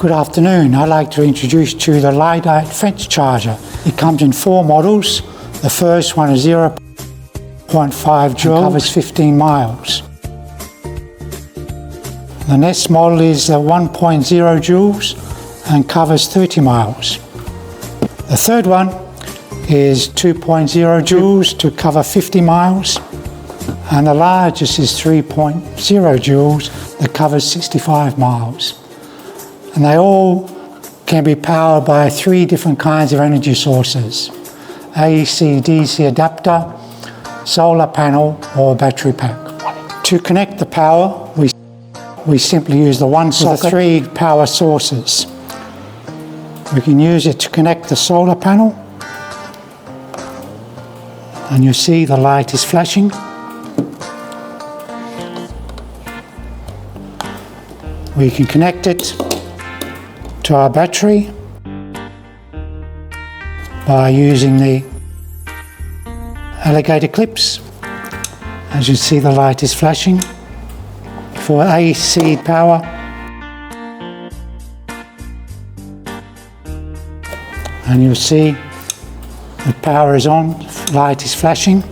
Good afternoon. I'd like to introduce to you the Lydite fence charger. It comes in 4 models. The first one is 0.5 joules, covers 15 miles. The next model is 1.0 joules and covers 30 miles. The third one is 2.0 joules to cover 50 miles. And the largest is 3.0 joules that covers 65 miles. And they all can be powered by 3 different kinds of energy sources: AC/DC adapter, solar panel, or battery pack. To connect the power, we simply use the one socket with the 3 power sources. We can use it to connect the solar panel, and you see the light is flashing. We can connect it to our battery by using the alligator clips. As you see, the light is flashing. For AC power, and you'll see the power is on, light is flashing.